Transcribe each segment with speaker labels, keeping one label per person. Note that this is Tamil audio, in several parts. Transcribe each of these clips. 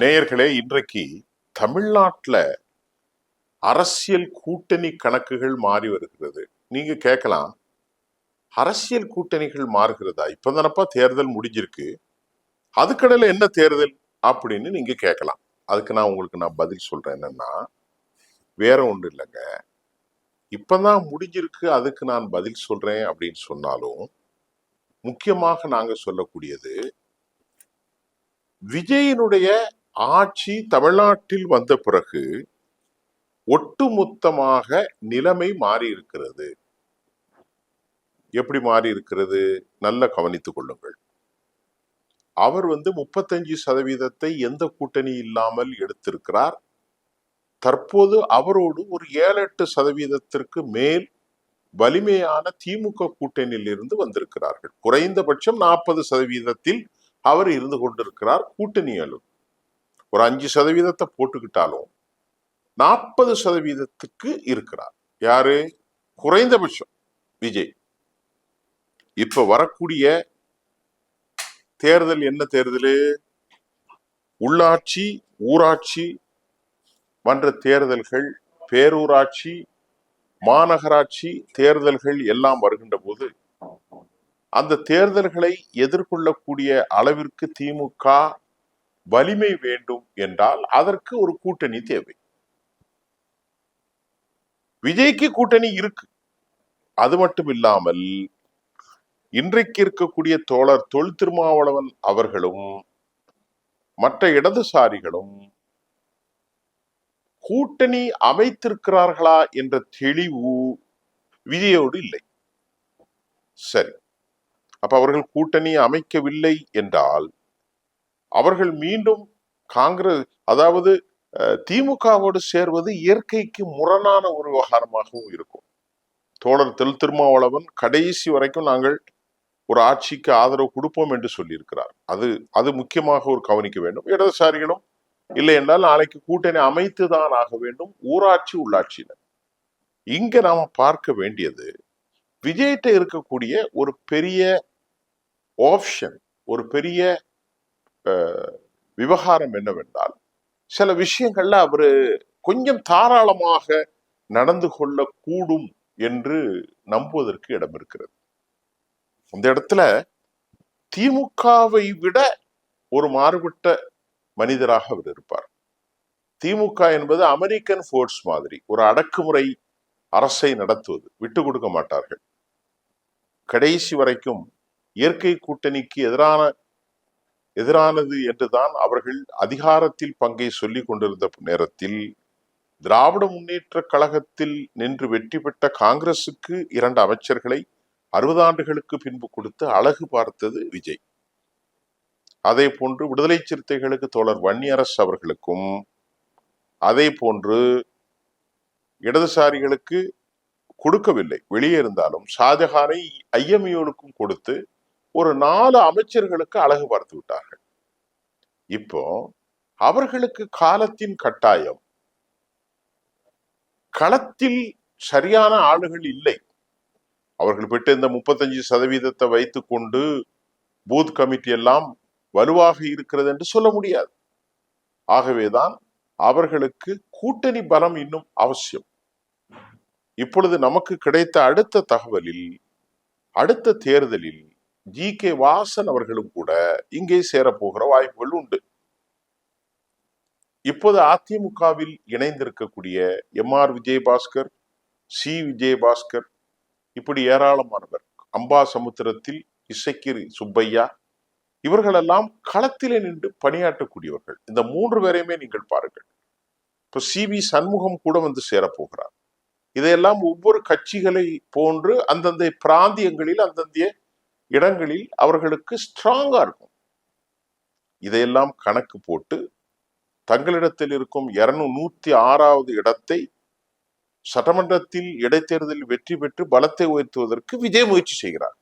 Speaker 1: நேயர்களே, இன்றைக்கு தமிழ்நாட்டில் அரசியல் கூட்டணி கணக்குகள் மாறி வருகிறது. நீங்க கேட்கலாம், அரசியல் கூட்டணிகள் மாறுகிறதா? இப்பதானப்பா தேர்தல் முடிஞ்சிருக்கு, அதுக்கடையில என்ன தேர்தல் அப்படின்னு நீங்க கேட்கலாம். அதுக்கு நான் பதில் சொல்றேன். என்னன்னா, வேற ஒண்ணு இல்லைங்க. இப்பதான் முடிஞ்சிருக்கு, அதுக்கு நான் பதில் சொல்றேன் அப்படின்னு சொன்னாலும், முக்கியமாக நாங்க சொல்லக்கூடியது, விஜயனுடைய ஆட்சி தமிழ்நாட்டில் வந்த பிறகு ஒட்டுமொத்தமாக நிலைமை மாறி இருக்கிறது. எப்படி மாறி இருக்கிறது? நல்ல கவனித்துக் கொள்ளுங்கள். அவர் 35% எந்த கூட்டணி இல்லாமல் எடுத்திருக்கிறார். தற்போது அவரோடு ஒரு 7-8% மேல் வலிமையான திமுக கூட்டணியில் இருந்து வந்திருக்கிறார்கள். குறைந்தபட்சம் 40% அவர் இருந்து கொண்டிருக்கிறார். கூட்டணியாலும் ஒரு 5% போட்டுக்கிட்டாலும் 40% இருக்கிறார். யாரு? குறைந்தபட்சம் விஜய். இப்ப வரக்கூடிய தேர்தல் என்ன தேர்தல்? உள்ளாட்சி, ஊராட்சி மன்ற தேர்தல்கள், பேரூராட்சி, மாநகராட்சி தேர்தல்கள் எல்லாம் வருகின்ற போது அந்த தேர்தல்களை எதிர்கொள்ளக்கூடிய அளவிற்கு திமுக வலிமை வேண்டும் என்றால் அதற்கு ஒரு கூட்டணி தேவை. விஜய்க்கு கூட்டணி இருக்கு. அது மட்டும் இல்லாமல் இன்றைக்கு இருக்கக்கூடிய தோழர் தொல் திருமாவளவன் அவர்களும் மற்ற இடதுசாரிகளும் கூட்டணி அமைத்திருக்கிறார்களா என்ற தெளிவு விஜயோடு இல்லை. சரி, அப்ப அவர்கள் கூட்டணி அமைக்கவில்லை என்றால் அவர்கள் மீண்டும் காங்கிரஸ், அதாவது திமுகவோடு சேர்வது இயற்கைக்கு முரணான ஒரு விவகாரமாகவும் இருக்கும். தோழர் தொல் திருமாவளவன் கடைசி வரைக்கும் நாங்கள் ஒரு ஆட்சிக்கு ஆதரவு கொடுப்போம் என்று சொல்லியிருக்கிறார். அது முக்கியமாக ஒரு கவனிக்க வேண்டும். இடதுசாரிகளும் இல்லை என்றால் நாளைக்கு கூட்டணி அமைத்துதான் ஆக வேண்டும், ஊராட்சி உள்ளாட்சியினர். இங்க நாம பார்க்க வேண்டியது, விஜய்கிட்ட இருக்கக்கூடிய ஒரு பெரிய ஆப்ஷன், ஒரு பெரிய விவகாரம் என்னவென்றால், சில விஷயங்கள்ல அவரு கொஞ்சம் தாராளமாக நடந்து கொள்ள கூடும் என்று நம்புவதற்கு இடம் இருக்கிறது. அந்த இடத்துல திமுகவை விட ஒரு மாறுபட்ட மனிதராக அவர் இருப்பார். திமுக என்பது அமெரிக்கன் போர்ஸ் மாதிரி ஒரு அடக்குமுறை அரசை நடத்துவது, விட்டு கொடுக்க மாட்டார்கள். கடைசி வரைக்கும் இயற்கை கூட்டணிக்கு எதிரானது என்றுதான் அவர்கள் அதிகாரத்தில் பங்கை சொல்லிக் கொண்டிருந்த நேரத்தில் திராவிட முன்னேற்ற கழகத்தில் நின்று வெற்றி பெற்ற காங்கிரசுக்கு 2 அமைச்சர்களை 60 ஆண்டுகளுக்கு பின்பு கொடுத்து அழகு பார்த்தது விஜய். அதே போன்று விடுதலை சிறுத்தைகளுக்கு தோழர் வன்னியரசு அவர்களுக்கும், அதே போன்று இடதுசாரிகளுக்கு கொடுக்கவில்லை, வெளியே இருந்தாலும் ஷாஜகானை ஐஎம்யூனுக்கும் கொடுத்து ஒரு 4 அமைச்சர்களுக்கு அழகு பார்த்து விட்டார்கள். இப்போ அவர்களுக்கு காலத்தின் கட்டாயம், களத்தில் சரியான ஆளுகள் இல்லை. அவர்கள் பெற்ற இந்த 35% வைத்துக் கொண்டு பூத் கமிட்டி எல்லாம் வலுவாக இருக்கிறது என்று சொல்ல முடியாது. ஆகவேதான் அவர்களுக்கு கூட்டணி பலம் இன்னும் அவசியம். இப்பொழுது நமக்கு கிடைத்த அடுத்த தகவலில், அடுத்த தேர்தலில் ஜி.கே. வாசன் அவர்களும் கூட இங்கே சேரப்போகிற வாய்ப்புகள் உண்டு. இப்போது அதிமுகவில் இணைந்திருக்கக்கூடிய எம்.ஆர். விஜயபாஸ்கர், சி. விஜயபாஸ்கர், இப்படி ஏராளமானவர், அம்பாசமுத்திரத்தில் இசைக்கிரி சுப்பையா, இவர்களெல்லாம் களத்திலே நின்று பணியாற்றக்கூடியவர்கள். இந்த 3 பேரையுமே நீங்கள் பாருங்கள். இப்ப சி.வி. சண்முகம் கூட சேரப்போகிறார். இதையெல்லாம் ஒவ்வொரு கட்சிகளை போன்று அந்தந்த பிராந்தியங்களில், அந்தந்த இடங்களில் அவர்களுக்கு ஸ்ட்ராங்கா இருக்கும். இதையெல்லாம் கணக்கு போட்டு தங்களிடத்தில் இருக்கும் 206வது இடத்தை சட்டமன்றத்தில் இடைத்தேர்தலில் வெற்றி பெற்று பலத்தை உயர்த்துவதற்கு விஜய் முயற்சி செய்கிறார்.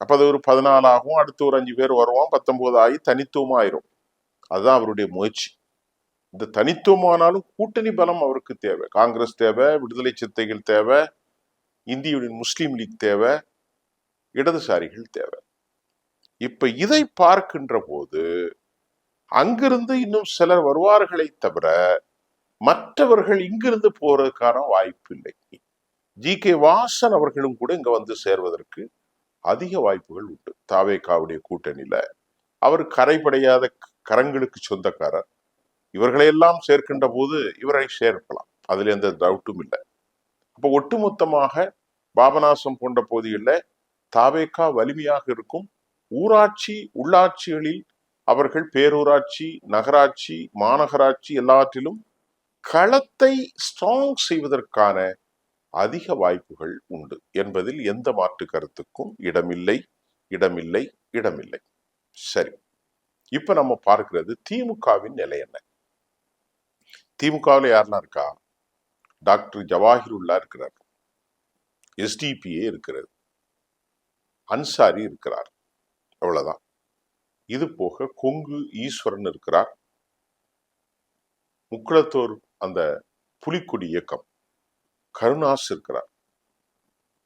Speaker 1: அப்ப அது ஒரு 14 ஆகும், அடுத்து ஒரு 5 பேர் வருவான், 19 ஆகி தனித்துவமாயிரும். அதுதான் அவருடைய முயற்சி. இந்த தனித்துவமானாலும் கூட்டணி பலம் அவருக்கு தேவை. காங்கிரஸ் தேவை, விடுதலை சிறுத்தைகள் தேவை, இந்திய முஸ்லீம் லீக் தேவை, இடதுசாரிகள் தேவை. இப்ப இதை பார்க்கின்ற போது அங்கிருந்து இன்னும் சிலர் வருவார்களை தவிர மற்றவர்கள் இங்கிருந்து போறதுக்கான வாய்ப்பு இல்லை. ஜி.கே. வாசன் அவர்களும் கூட இங்க வந்து சேர்வதற்கு அதிக வாய்ப்புகள் உண்டு. தாவேகாவுடைய கூட்டணியில அவர் கரைபடையாத கரங்களுக்கு சொந்தக்காரர். இவர்களையெல்லாம் சேர்க்கின்ற போது இவரை சேர்க்கலாம், அதுல எந்த டவுட்டும் இல்லை. அப்ப ஒட்டுமொத்தமாக பாபநாசம் போன்ற பகுதிகளில் தாவேகா வலிமையாக இருக்கும். ஊராட்சி உள்ளாட்சிகளில் அவர்கள் பேரூராட்சி, நகராட்சி, மாநகராட்சி எல்லாற்றிலும் களத்தை ஸ்ட்ராங் செய்வதற்கான அதிக வாய்ப்புகள் உண்டு என்பதில் எந்த மாற்று கருத்துக்கும் இடமில்லை, இடமில்லை, இடமில்லை. சரி, இப்ப நம்ம பார்க்கிறது திமுகவின் நிலை என்ன? திமுகவில் யாரெல்லாம் இருக்கா? டாக்டர் ஜவாஹிருல்லா இருக்கிறார், எஸ்டிபிஏ இருக்கிறது, அன்சாரி இருக்கிறார், அவ்வளவுதான். இது போக கொங்கு ஈஸ்வரன் இருக்கிறார், முக்குளத்தோர் அந்த புலிக்குடி இயக்கம் கருணாஸ் இருக்கிறார்.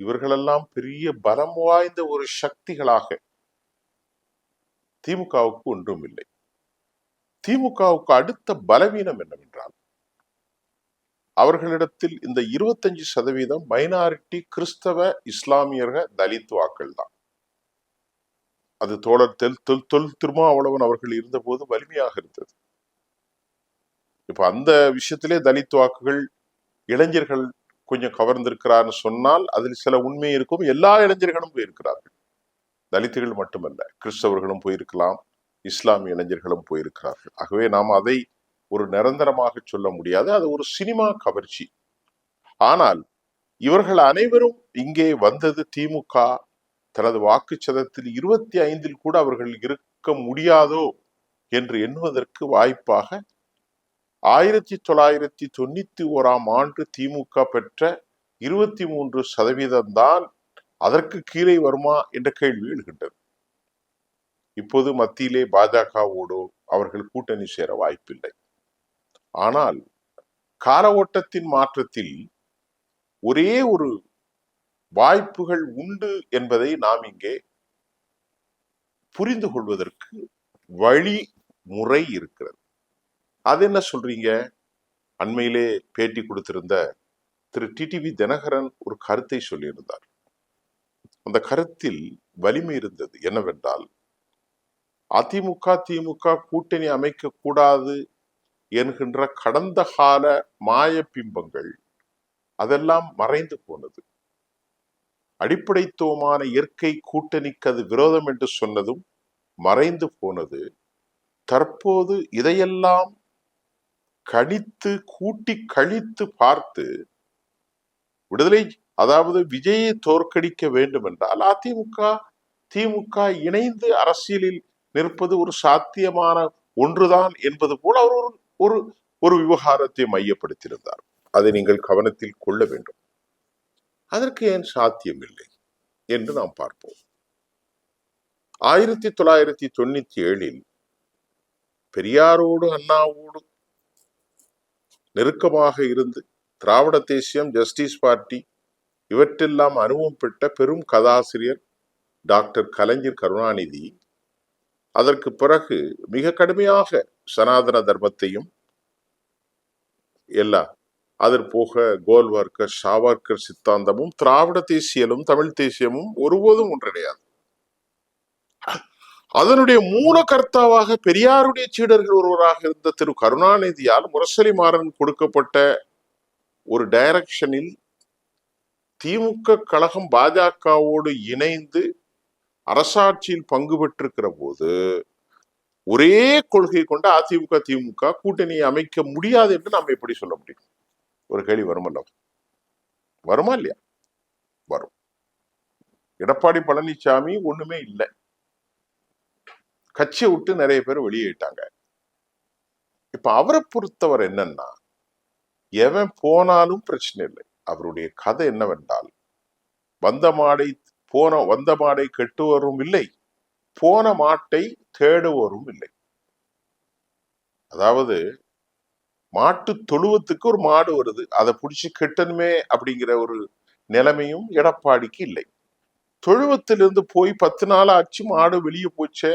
Speaker 1: இவர்களெல்லாம் பெரிய பலம் வாய்ந்த ஒரு சக்திகளாக திமுகவுக்கு ஒன்றும் இல்லை. திமுகவுக்கு அடுத்த பலவீனம் என்னவென்றால் அவர்களிடத்தில் இந்த 25% மைனாரிட்டி கிறிஸ்தவ இஸ்லாமியர்கள் தலித் வாக்கள் தான். அது தோழர் திருமாவளவன் அவர்கள் இருந்த போது வலிமையாக இருந்தது. இப்ப அந்த விஷயத்திலே தலித் வாக்குகள் இளைஞர்கள் கொஞ்சம் கவர்ந்திருக்கிறார்னு சொன்னால் அதில் சில உண்மை இருக்கும். எல்லா இளைஞர்களும் போயிருக்கிறார்கள், தலித்துகள் மட்டுமல்ல, கிறிஸ்தவர்களும் போயிருக்கலாம், இஸ்லாமிய இளைஞர்களும் போயிருக்கிறார்கள். ஆகவே நாம் அதை ஒரு நிரந்தரமாக சொல்ல முடியாது, அது ஒரு சினிமா கவர்ச்சி. ஆனால் இவர்கள் அனைவரும் இங்கே வந்தது திமுக தனது வாக்கு சதத்தில் 25 கூட அவர்கள் இருக்க முடியாதோ என்று எண்ணுவதற்கு வாய்ப்பாக 1991 திமுக பெற்ற 23% தான் அதற்கு கீழே வருமா என்ற கேள்வி எழுகின்றது. இப்போது மத்தியிலே பாஜகவோடு அவர்கள் கூட்டணி சேர வாய்ப்பில்லை. ஆனால் கால ஓட்டத்தின் மாற்றத்தில் ஒரே ஒரு வாய்ப்புகள் உண்டு என்பதை நாம் இங்கே புரிந்து கொள்வதற்கு வழிமுறை இருக்கிறது. அது என்ன சொல்றீங்க? அண்மையிலே பேட்டி கொடுத்திருந்த திரு டிடிவி தினகரன் ஒரு கருத்தை சொல்லியிருந்தார். அந்த கருத்தில் வலிமை இருந்தது. என்னவென்றால், அதிமுக திமுக கூட்டணி அமைக்க கூடாது என்கின்ற கடந்த கால மாய பிம்பங்கள் அதெல்லாம் மறைந்து போனது. அடிப்படைத்துவமான இயற்கை கூட்டணிக்கு அது விரோதம் என்று சொன்னதும் மறைந்து போனது. தற்போது இதையெல்லாம் கணித்து கூட்டி கழித்து பார்த்து விடுதலை, அதாவது விஜயை தோற்கடிக்க வேண்டும் என்றால் அதிமுக திமுக இணைந்து அரசியலில் நிற்பது ஒரு சாத்தியமான ஒன்றுதான் என்பது போல அவர் ஒரு ஒரு விவகாரத்தை மையப்படுத்தியிருந்தார். அதை நீங்கள் கவனத்தில் கொள்ள வேண்டும். அதற்கு ஏன் சாத்தியம் இல்லை என்று நாம் பார்ப்போம். 1997 பெரியாரோடு அண்ணாவோடு நெருக்கமாக இருந்து திராவிட தேசியம், ஜஸ்டிஸ் பார்ட்டி இவற்றெல்லாம் அனுபவம் பெற்ற பெரும் கதாசிரியர் டாக்டர் கலைஞர் கருணாநிதி அதற்கு பிறகு மிக கடுமையாக சனாதன தர்மத்தையும் எல்லாம், அதற்கு போக கோல்வார்கர் சாவர்கர் சித்தாந்தமும் திராவிட தேசியலும் தமிழ் தேசியமும் ஒருபோதும் ஒன்றிணையாது. அதனுடைய மூல கர்த்தாவாக பெரியாருடைய சீடர்கள் ஒருவராக இருந்த திரு கருணாநிதியால் முரசொலி மாறன் கொடுக்கப்பட்ட ஒரு டைரக்ஷனில் திமுக கழகம் பாஜகவோடு இணைந்து அரசாட்சியில் பங்கு பெற்றிருக்கிற போது ஒரே கொள்கை கொண்ட அதிமுக திமுக கூட்டணியை அமைக்க முடியாது என்று நாம் எப்படி சொல்ல முடியும்? ஒரு கேள்வி வருமல்ல, வருமா இல்லையா? வரும். எடப்பாடி பழனிசாமி ஒண்ணுமே இல்லை, கட்சியை விட்டு நிறைய பேர் வெளியேட்டாங்க. இப்ப அவரை பொறுத்தவர் என்னன்னா, எவன் போனாலும் பிரச்சனை இல்லை. அவருடைய கதை என்னவென்றால், வந்த மாடை கெட்டுவரும் இல்லை, போன மாட்டை தேடுவோரும் இல்லை. அதாவது மாட்டு தொழுவத்துக்கு ஒரு மாடு வருது, அதை பிடிச்சி கெட்டணுமே அப்படிங்கிற ஒரு நிலைமையும் எடப்பாடிக்கு இல்லை. தொழுவத்திலிருந்து போய் 10 நாள் ஆச்சு, மாடு வெளியே போச்சே,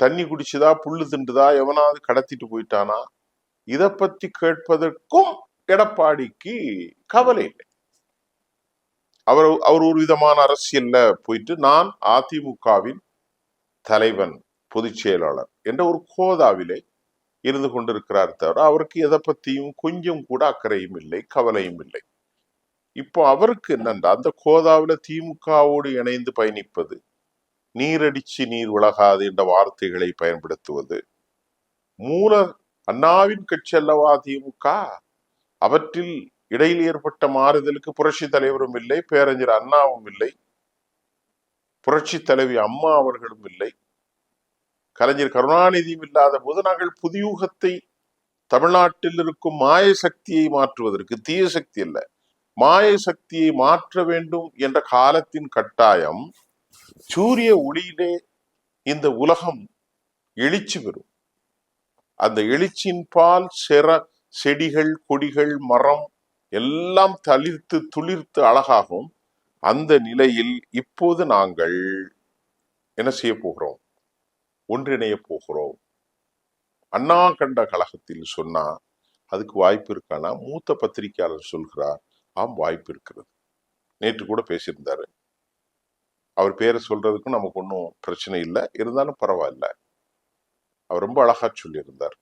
Speaker 1: தண்ணி குடிச்சுதா, புல்லு திண்டுதா, எவனாவது கடத்திட்டு போயிட்டானா, இத பத்தி கேட்பதற்கும் எடப்பாடிக்கு கவலை இல்லை. அவர் அவர் ஒரு விதமான அரசியல்ல போயிட்டு, நான் அதிமுகவின் தலைவன், பொதுச் செயலாளர் என்ற ஒரு கோதாவிலே இருந்து கொண்டிருக்கிறார் தவிர அவருக்கு எதை பத்தியும் கொஞ்சம் கூட அக்கறையும் இல்லை, கவலையும் இல்லை. இப்போ அவருக்கு என்னன்னா, அந்த கோதாவில திமுகவோடு இணைந்து பயணிப்பது, நீரடிச்சு நீர் விலகாது என்ற வார்த்தைகளை பயன்படுத்துவது, மூல அண்ணாவின் கட்சி அல்லவா திமுக, அவற்றில் இடையில் ஏற்பட்ட மாறுதலுக்கு புரட்சி தலைவரும் இல்லை, பேரறிஞர் அண்ணாவும் இல்லை, புரட்சி தலைவி அம்மா அவர்களும் இல்லை, கலைஞர் கருணாநிதியும் இல்லாத போது நாங்கள் புதியுகத்தை தமிழ்நாட்டில் இருக்கும் மாய சக்தியை மாற்றுவதற்கு, தீய சக்தி அல்ல, மாய சக்தியை மாற்ற வேண்டும் என்ற காலத்தின் கட்டாயம், சூரிய ஒளியிலே இந்த உலகம் எழுச்சி பெறும். அந்த எழுச்சியின் பால் செடிகள், கொடிகள், மரம் எல்லாம் தளிர்த்து துளிர்த்து அழகாகும். அந்த நிலையில் இப்போது நாங்கள் என்ன செய்ய போகிறோம்? ஒன்றிணைய போகிறோம். அண்ணா கண்ட கழகத்தில் சொன்னா அதுக்கு வாய்ப்பு இருக்கானா? மூத்த பத்திரிகையாளர் சொல்கிறார், ஆம் வாய்ப்பு இருக்கிறது. நேற்று கூட பேசியிருந்தாரு. அவர் பேரை சொல்றதுக்கும் நமக்கு ஒன்றும் பிரச்சனை இல்லை, இருந்தாலும் பரவாயில்ல. அவர் ரொம்ப அழகா சொல்லியிருந்தார்.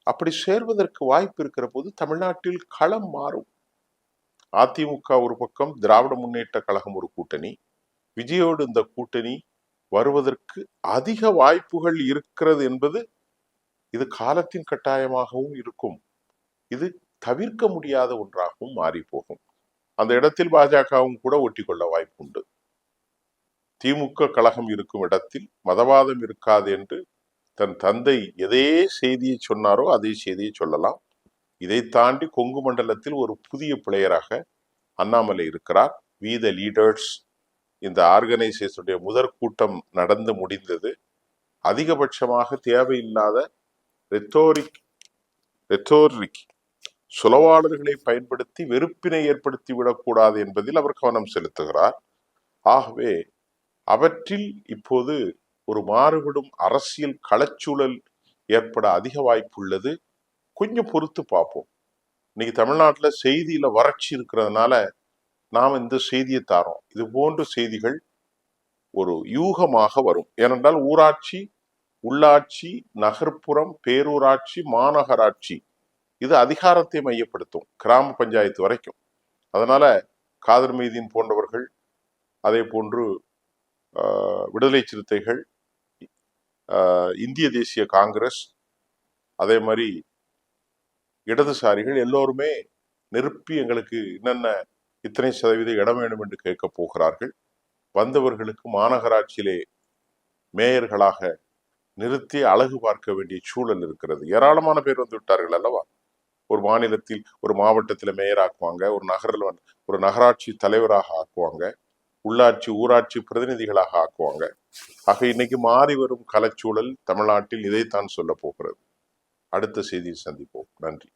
Speaker 1: அப்படி சேர்வதற்கு வாய்ப்பு இருக்கிற போது தமிழ்நாட்டில் களம் மாறும். அதிமுக ஒரு பக்கம், திராவிட முன்னேற்ற கழகம் ஒரு கூட்டணி, விஜயோடு இந்த கூட்டணி வருவதற்கு அதிக வாய்ப்புகள் இருக்கிறது என்பது இது காலத்தின் கட்டாயமாகவும் இருக்கும். இது தவிர்க்க முடியாத ஒன்றாகவும் மாறி போகும். அந்த இடத்தில் பாஜகவும் கூட ஒட்டி கொள்ள வாய்ப்பு உண்டு. திமுக கழகம் இருக்கும் இடத்தில் மதவாதம் இருக்காது என்று தன் தந்தை எதே செய்தியை சொன்னாரோ அதே செய்தியை சொல்லலாம். இதை தாண்டி கொங்கு மண்டலத்தில் ஒரு புதிய பிளேயராக அண்ணாமலை இருக்கிறார். வி த லீடர்ஸ், இந்த ஆர்கனைசேஷனுடைய முதற் கூட்டம் நடந்து முடிந்தது. அதிகபட்சமாக தேவையில்லாத ரெட்டோரிக் சுலவாளர்களை பயன்படுத்தி வெறுப்பினை ஏற்படுத்தி விடக்கூடாது என்பதில் அவர் கவனம் செலுத்துகிறார். ஆகவே அவற்றில் இப்போது ஒரு மாறுபடும் அரசியல் களச்சூழல் ஏற்பட அதிக வாய்ப்பு உள்ளது. கொஞ்சம் பொறுத்து பார்ப்போம். இன்னைக்கு தமிழ்நாட்டில் செய்தியில வறட்சி இருக்கிறதுனால நாம் இந்த செய்தியை தாரோம். இது போன்ற செய்திகள் ஒரு யூகமாக வரும். ஏனென்றால் ஊராட்சி, உள்ளாட்சி, நகர்ப்புறம், பேரூராட்சி, மாநகராட்சி இது அதிகாரத்தை மையப்படுத்தும், கிராம பஞ்சாயத்து வரைக்கும். அதனால காதர் மைதீன் போன்றவர்கள், அதே போன்று விடுதலை சிறுத்தைகள், இந்திய தேசிய காங்கிரஸ், அதே மாதிரி இடதுசாரிகள் எல்லோருமே நெருப்பி எங்களுக்கு என்னென்ன இத்தனை சதவீத இடம் வேணும் என்று கேட்க போகிறார்கள். வந்தவர்களுக்கு மாநகராட்சியிலே மேயர்களாக நிறுத்தி அழகு பார்க்க வேண்டிய சூழல் இருக்கிறது. ஏராளமான பேர் வந்து விட்டார்கள் அல்லவா? ஒரு மாநிலத்தில் ஒரு மாவட்டத்தில் மேயர் ஆக்குவாங்க, ஒரு நகராட்சி தலைவராக ஆக்குவாங்க, உள்ளாட்சி ஊராட்சி பிரதிநிதிகளாக ஆக்குவாங்க. ஆக இன்னைக்கு மாறி வரும் கலச்சூழல் தமிழ்நாட்டில் இதைத்தான் சொல்ல போகிறது. அடுத்த செய்தியில் சந்திப்போம். நன்றி.